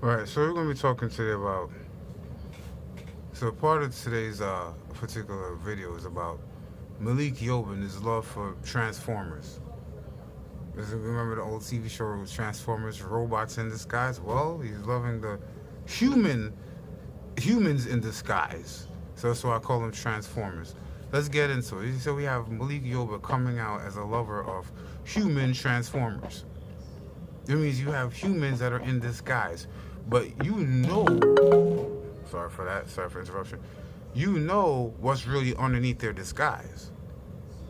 Right, so we're going to be talking today about. So, part of today's particular video is about Malik Yoba and his love for Transformers. Remember the old TV show with Transformers, robots in disguise? Well, he's loving the human humans in disguise. So that's why I call them Transformers. Let's get into it. So we have Malik Yoba coming out as a lover of human Transformers. It means you have humans that are in disguise. But you know, sorry for that, sorry for interruption. You know what's really underneath their disguise.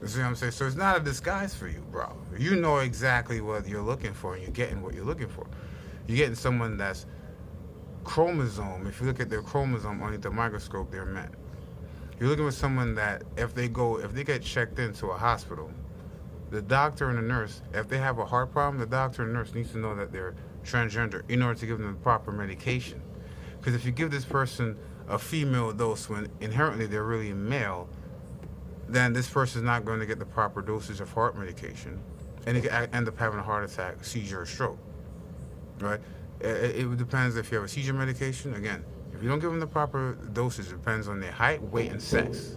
You see what I'm saying? So it's not a disguise for you, bro. You know exactly what you're looking for, and you're getting what you're looking for. You're getting someone that's chromosome. If you look at their chromosome underneath the microscope, they're men. You're looking for someone that if they get checked into a hospital, the doctor and the nurse, if they have a heart problem, the doctor and nurse needs to know that they're transgender in order to give them the proper medication. Because if you give this person a female dose when inherently they're really male, then this person's not going to get the proper dosage of heart medication, and they can end up having a heart attack, seizure, or stroke. Right? It depends if you have a seizure medication. Again, if you don't give them the proper dosage, it depends on their height, weight, and sex.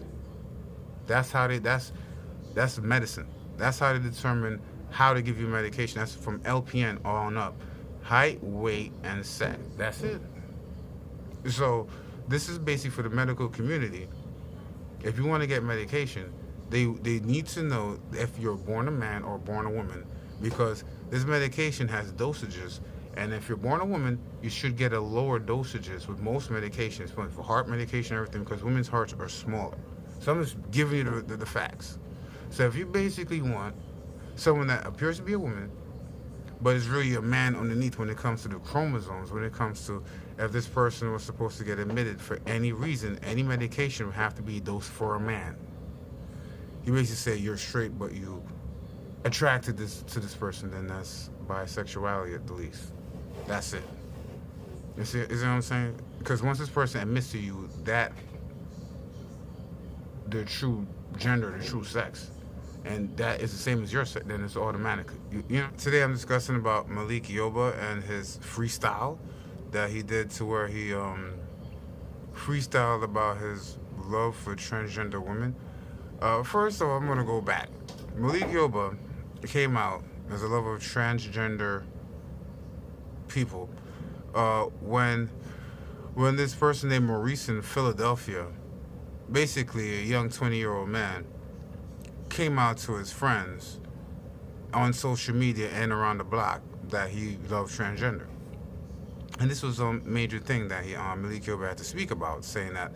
That's how that's medicine. That's how they determine how to give you medication. That's from LPN on up. Height, weight, and sex. That's it. So this is basically for the medical community. If you want to get medication, they need to know if you're born a man or born a woman, because this medication has dosages. And if you're born a woman, you should get a lower dosages with most medications, for heart medication and everything, because women's hearts are smaller. So I'm just giving you the facts. So if you basically want someone that appears to be a woman, but is really a man underneath when it comes to the chromosomes, when it comes to if this person was supposed to get admitted for any reason, any medication would have to be dosed for a man. You basically say you're straight, but you attracted to this person, then that's bisexuality at the least. That's it. You see what I'm saying? Because once this person admits to you that their true gender, their true sex, and that is the same as your sex, then it's automatic. You know. Today I'm discussing about Malik Yoba and his freestyle that he did, to where he freestyled about his love for transgender women. First of all, I'm gonna go back. Malik Yoba came out as a lover of transgender people when this person named Maurice in Philadelphia, basically a young 20-year-old man, came out to his friends on social media and around the block that he loved transgender. And this was a major thing that Malik Yoba had to speak about, saying that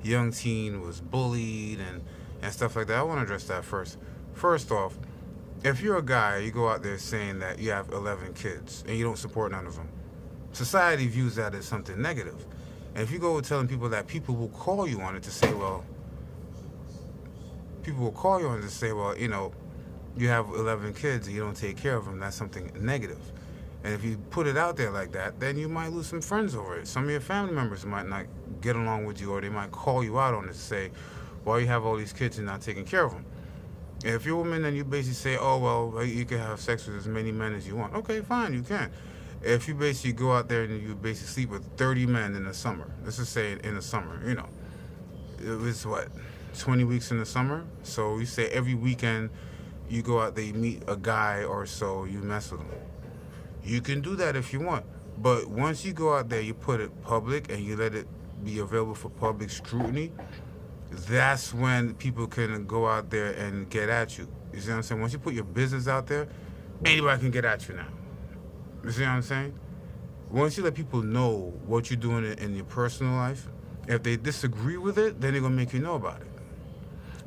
young teen was bullied and stuff like that. I want to address that first. First off, if you're a guy, you go out there saying that you have 11 kids and you don't support none of them, society views that as something negative. And if you go telling people that, people will call you on it to say, well, you know, you have 11 kids and you don't take care of them, that's something negative. And if you put it out there like that, then you might lose some friends over it. Some of your family members might not get along with you, or they might call you out on it to say, well, you have all these kids and not taking care of them. And if you're a woman, then you basically say, oh, well, you can have sex with as many men as you want. Okay, fine, you can. If you basically go out there and you basically sleep with 30 men in the summer, let's just say in the summer, you know, it was what, 20 weeks in the summer? So you say every weekend you go out there, you meet a guy or so, you mess with him. You can do that if you want. But once you go out there, you put it public and you let it be available for public scrutiny, that's when people can go out there and get at you. You see what I'm saying? Once you put your business out there, anybody can get at you now. You see what I'm saying? Once you let people know what you're doing in your personal life, if they disagree with it, then they're going to make you know about it.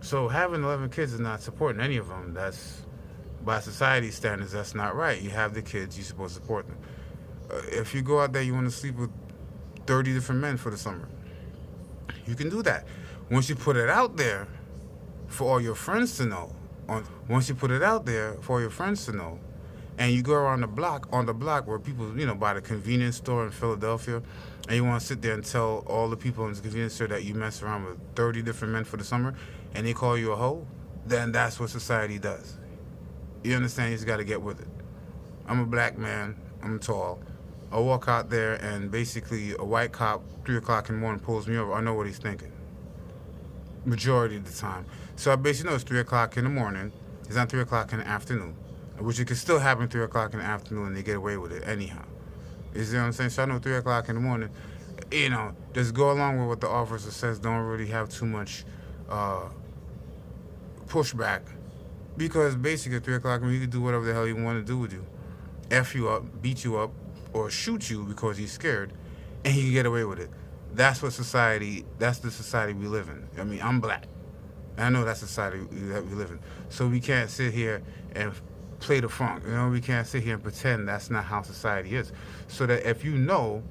So having 11 kids is not supporting any of them. That's, by society standards, that's not right. You have the kids, you're supposed to support them. If you go out there, you want to sleep with 30 different men for the summer, you can do that. Once you put it out there for all your friends to know, and you go around the block, where people, you know, by the convenience store in Philadelphia, and you want to sit there and tell all the people in the convenience store that you mess around with 30 different men for the summer, and they call you a hoe, then that's what society does. You understand? You just got to get with it. I'm a black man. I'm tall. I walk out there and basically a white cop, 3 o'clock in the morning, pulls me over. I know what he's thinking. Majority of the time. So I basically know it's 3 o'clock in the morning. It's not 3 o'clock in the afternoon. Which it could still happen 3 o'clock in the afternoon and they get away with it anyhow. You see what I'm saying? So I know 3 o'clock in the morning, just go along with what the officer says. Don't really have too much pushback. Because basically at 3 o'clock, you can do whatever the hell you want to do with you. F you up, beat you up, or shoot you because he's scared, and he can get away with it. That's the society we live in. I mean, I'm black. I know that's the society that we live in. So we can't sit here and play the funk. We can't sit here and pretend that's not how society is. So that if you know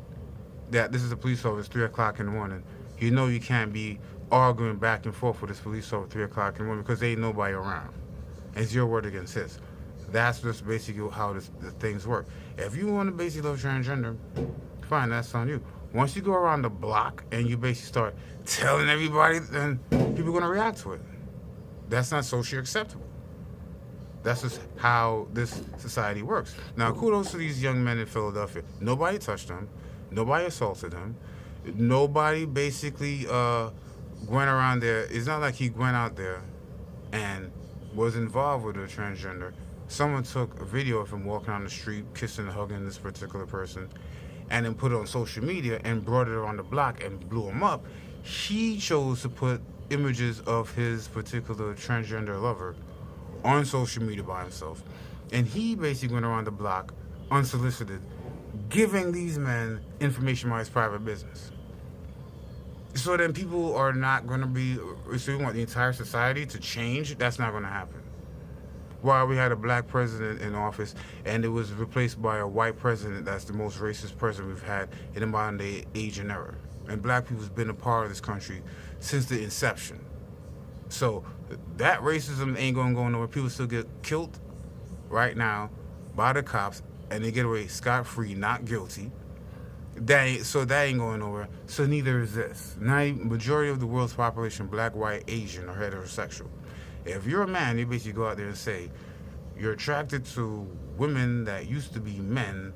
that this is a police officer, 3 o'clock in the morning, you know you can't be arguing back and forth with this police officer 3 o'clock in the morning because there ain't nobody around. It's your word against his. That's just basically how the things work. If you want to basically love transgender, fine, that's on you. Once you go around the block and you basically start telling everybody, then people are going to react to it. That's not socially acceptable. That's just how this society works. Now, kudos to these young men in Philadelphia. Nobody touched them. Nobody assaulted them. Nobody basically went around there. It's not like he went out there and was involved with a transgender. Someone took a video of him walking on the street, kissing and hugging this particular person, and then put it on social media and brought it around the block and blew him up. He chose to put images of his particular transgender lover on social media by himself. And he basically went around the block unsolicited, giving these men information about his private business. So then people are not going to be, so you want the entire society to change? That's not going to happen. While we had a black president in office and it was replaced by a white president, that's the most racist president we've had in the modern day age and era. And black people's been a part of this country since the inception. So that racism ain't going to go nowhere. People still get killed right now by the cops and they get away scot-free, not guilty. That ain't going nowhere. So neither is this. Majority of the world's population, black, white, Asian, or heterosexual. If you're a man, you basically go out there and say you're attracted to women that used to be men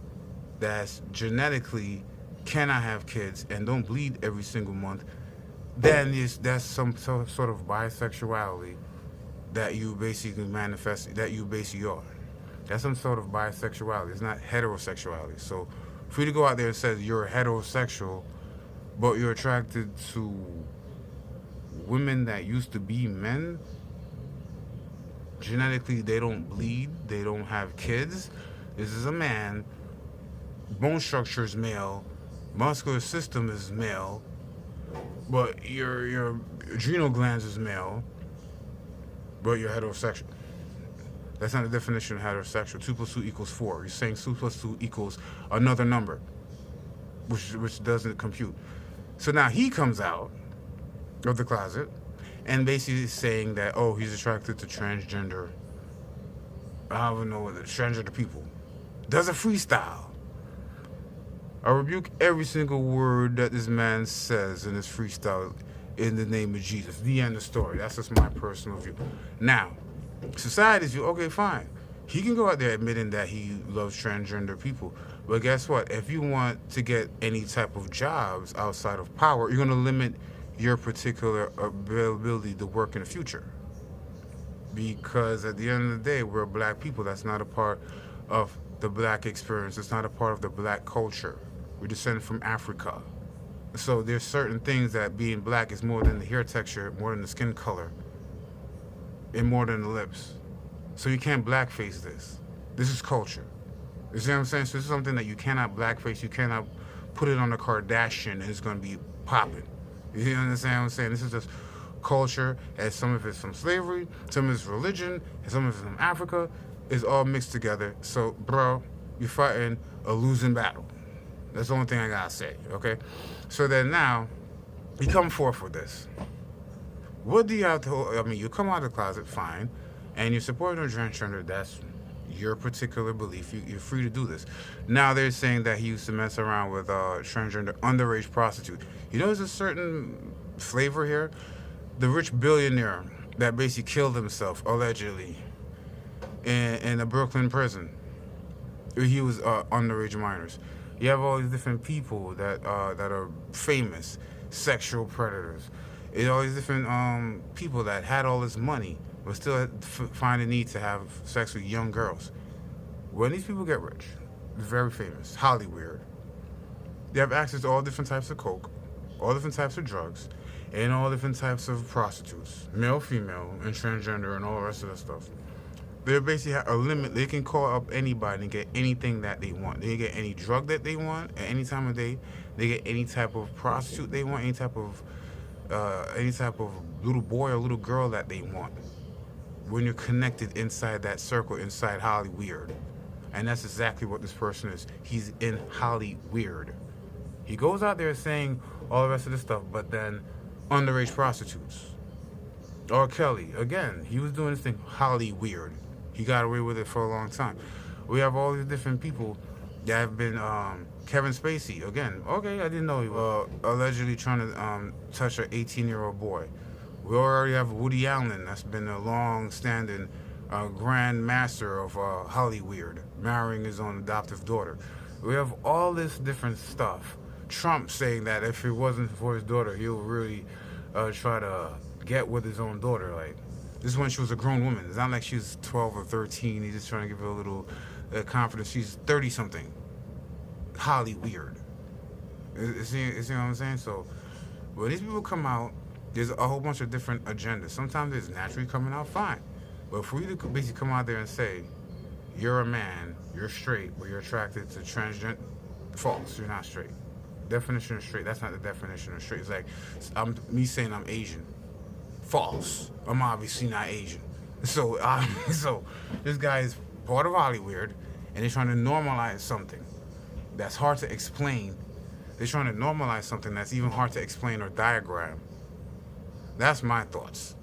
that's genetically cannot have kids and don't bleed every single month, then that's some sort of bisexuality that you basically manifest, that you basically are. That's some sort of bisexuality. It's not heterosexuality. So for you to go out there and say you're heterosexual, but you're attracted to women that used to be men, genetically they don't bleed, they don't have kids. This is a man, bone structure is male, muscular system is male, but your adrenal glands is male, but you're heterosexual. That's not the definition of heterosexual. 2 + 2 = 4. You're saying 2 + 2 equals another number, which doesn't compute. So now he comes out of the closet and basically saying that, oh, he's attracted to transgender, I don't know, transgender people. Does a freestyle. I rebuke every single word that this man says in this freestyle in the name of Jesus. The end of the story. That's just my personal view. Now, society's view, okay, fine. He can go out there admitting that he loves transgender people. But guess what? If you want to get any type of jobs outside of power, you're going to limit your particular ability to work in the future. Because at the end of the day, we're black people. That's not a part of the black experience. It's not a part of the black culture. We're descended from Africa. So there's certain things that being black is more than the hair texture, more than the skin color, and more than the lips. So you can't blackface this. This is culture. You see what I'm saying? So this is something that you cannot blackface. You cannot put it on a Kardashian and it's going to be popping. You understand what I'm saying? This is just culture, and some of it's from slavery, some of it's religion, and some of it's from Africa. It's all mixed together. So, bro, you're fighting a losing battle. That's the only thing I gotta say, okay? So then now, you come forth with this. What do you have to, I mean, you come out of the closet, fine, and you're supporting a transgender, that's your particular belief. You're free to do this. Now they're saying that he used to mess around with transgender underage prostitute. You know, there's a certain flavor here. The rich billionaire that basically killed himself, allegedly, in a Brooklyn prison. He was underage minors. You have all these different people that are famous, sexual predators. You know, all these different people that had all this money but still find the need to have sex with young girls. When these people get rich, very famous, holywierd, they have access to all different types of coke, all different types of drugs, and all different types of prostitutes, male, female, and transgender, and all the rest of that stuff. They basically have a limit. They can call up anybody and get anything that they want. They can get any drug that they want at any time of day. They get any type of prostitute they want, any type of little boy or little girl that they want. When you're connected inside that circle, inside holywierd, and that's exactly what this person is. He's in holywierd. He goes out there saying all the rest of this stuff, but then underage prostitutes. R. Kelly, again, he was doing this thing holywierd. He got away with it for a long time. We have all these different people that have been, Kevin Spacey, again, okay, I didn't know he was allegedly trying to touch an 18-year-old boy. We already have Woody Allen, that's been a long-standing grand master of holywierd, marrying his own adoptive daughter. We have all this different stuff. Trump saying that if it wasn't for his daughter, he'll really try to get with his own daughter. Like, this is when she was a grown woman. It's not like she's 12 or 13. He's just trying to give her a little confidence. She's 30-something. Holywierd. You see what I'm saying? So, when these people come out, there's a whole bunch of different agendas. Sometimes it's naturally coming out fine. But for you to basically come out there and say, you're a man, you're straight, but you're attracted to transgender, false, you're not straight. Definition of straight, that's not the definition of straight. It's like me saying I'm Asian. False. I'm obviously not Asian. So this guy is part of holywierd, and they're trying to normalize something that's hard to explain. They're trying to normalize something that's even hard to explain or diagram. That's my thoughts.